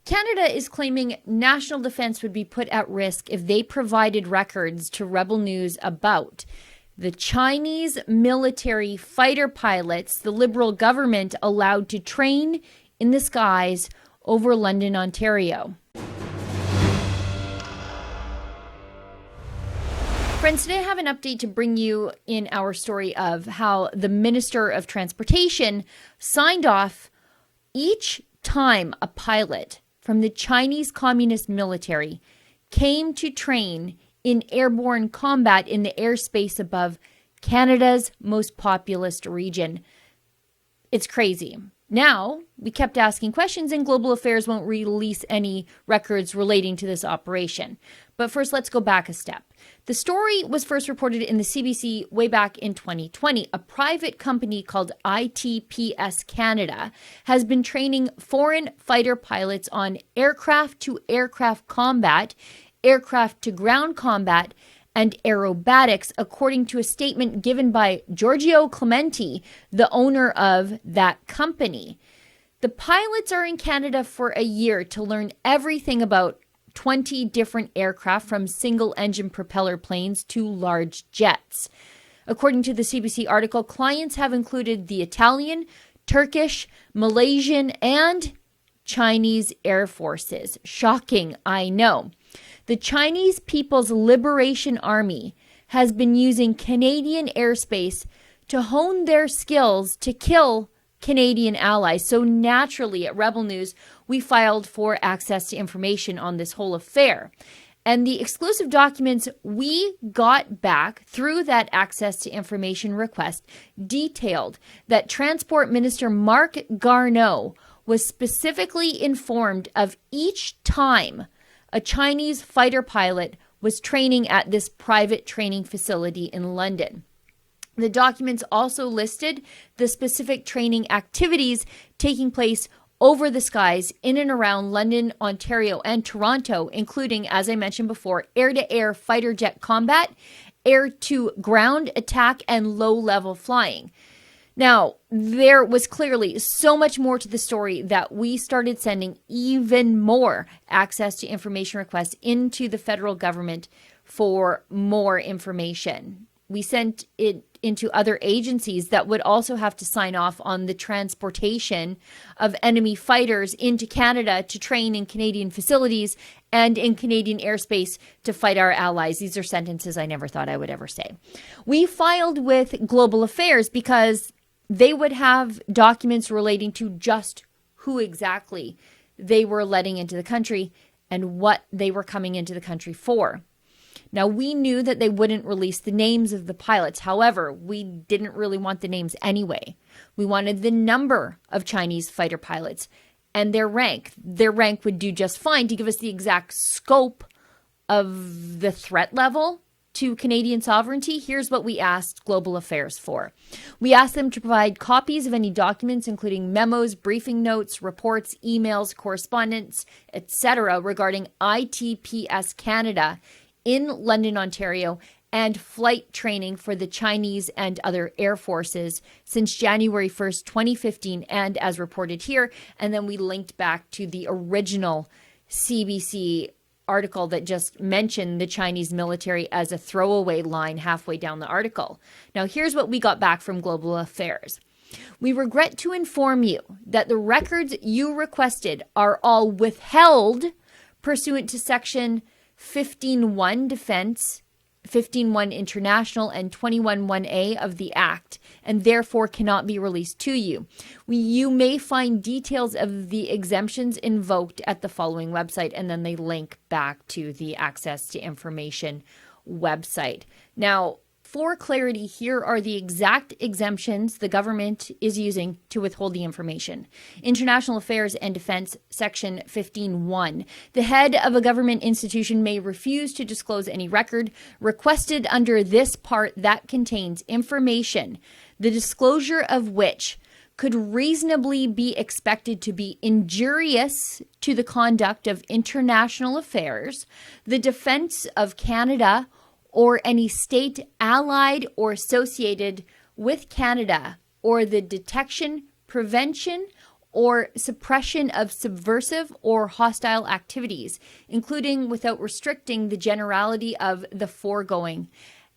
Canada is claiming national defense would be put at risk if they provided records to Rebel News about the Chinese military fighter pilots the Liberal government allowed to train in the skies over London, Ontario. Friends, today I have an update to bring you in our story of how the Minister of Transportation signed off each time a pilot from the Chinese Communist military came to train in airborne combat in the airspace above Canada's most populous region. It's crazy. Now, we kept asking questions and Global Affairs won't release any records relating to this operation. But first, let's go back a step. The story was first reported in the CBC way back in 2020. A private company called ITPS Canada has been training foreign fighter pilots on aircraft-to-aircraft combat, aircraft-to-ground combat, and aerobatics, according to a statement given by Giorgio Clementi, the owner of that company. The pilots are in Canada for a year to learn everything about 20 different aircraft, from single-engine propeller planes to large jets. According to the CBC article, clients have included the Italian, Turkish, Malaysian, and Chinese air forces. Shocking, I know. The Chinese People's Liberation Army has been using Canadian airspace to hone their skills to kill Canadian allies. So naturally, at Rebel News, we filed for access to information on this whole affair. And the exclusive documents we got back through that access to information request detailed that Transport Minister Marc Garneau was specifically informed of each time a Chinese fighter pilot was training at this private training facility in London. The documents also listed the specific training activities taking place over the skies in and around London, Ontario, and Toronto, including, as I mentioned before, air-to-air fighter jet combat, air-to-ground attack, and low-level flying. Now, there was clearly so much more to the story that we started sending even more access to information requests into the federal government for more information. We sent it into other agencies that would also have to sign off on the transportation of enemy fighters into Canada to train in Canadian facilities and in Canadian airspace to fight our allies. These are sentences I never thought I would ever say. We filed with Global Affairs because they would have documents relating to just who exactly they were letting into the country and what they were coming into the country for. Now, we knew that they wouldn't release the names of the pilots. However, we didn't really want the names anyway. We wanted the number of Chinese fighter pilots and their rank. Their rank would do just fine to give us the exact scope of the threat level to Canadian sovereignty. Here's what we asked Global Affairs for. We asked them to provide copies of any documents, including memos, briefing notes, reports, emails, correspondence, etc., regarding ITPS Canada in London, Ontario, and flight training for the Chinese and other air forces since January 1st, 2015, and as reported here. And then we linked back to the original CBC article that just mentioned the Chinese military as a throwaway line halfway down the article. Now, here's what we got back from Global Affairs. We regret to inform you that the records you requested are all withheld pursuant to Section 15.1 Defense, 15.1 International, and 21.1A of the Act, and therefore cannot be released to you. You may find details of the exemptions invoked at the following website, and then they link back to the Access to Information website. Now, for clarity, here are the exact exemptions the government is using to withhold the information. International Affairs and Defense, Section 15.1. The head of a government institution may refuse to disclose any record requested under this part that contains information, the disclosure of which could reasonably be expected to be injurious to the conduct of international affairs, the defense of Canada, or any state allied or associated with Canada, or the detection, prevention, or suppression of subversive or hostile activities, including without restricting the generality of the foregoing.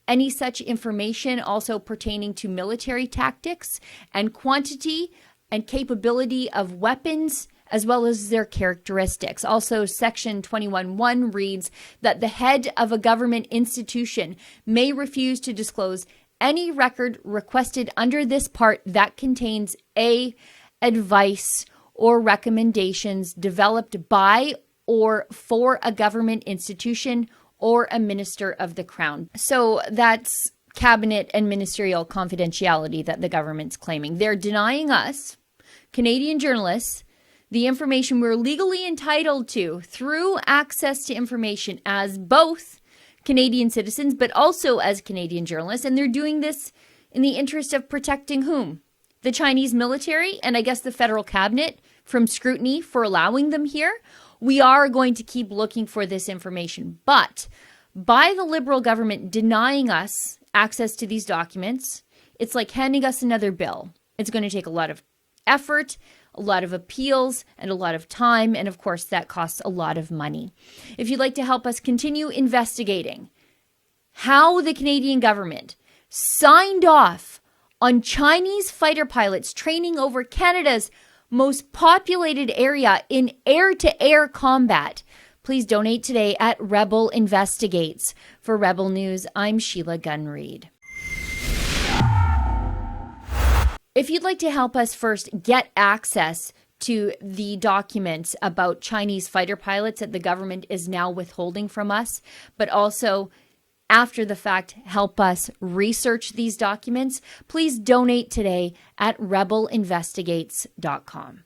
Any such information also pertaining to military tactics and quantity and capability of weapons, as well as their characteristics. Also, Section 21.1 reads that the head of a government institution may refuse to disclose any record requested under this part that contains a advice or recommendations developed by or for a government institution or a minister of the crown. So that's cabinet and ministerial confidentiality that the government's claiming. They're denying us, Canadian journalists, the information we're legally entitled to through access to information as both Canadian citizens, but also as Canadian journalists. And they're doing this in the interest of protecting whom? The Chinese military and I guess the federal cabinet from scrutiny for allowing them here. We are going to keep looking for this information. But by the Liberal government denying us access to these documents, it's like handing us another bill. It's going to take a lot of effort, a lot of appeals, and a lot of time. And of course, that costs a lot of money. If you'd like to help us continue investigating how the Canadian government signed off on Chinese fighter pilots training over Canada's most populated area in air-to-air combat, please donate today at Rebel Investigates. For Rebel News, I'm Sheila Gunn Reid. If you'd like to help us first get access to the documents about Chinese fighter pilots that the government is now withholding from us, but also after the fact, help us research these documents, please donate today at rebelinvestigates.com.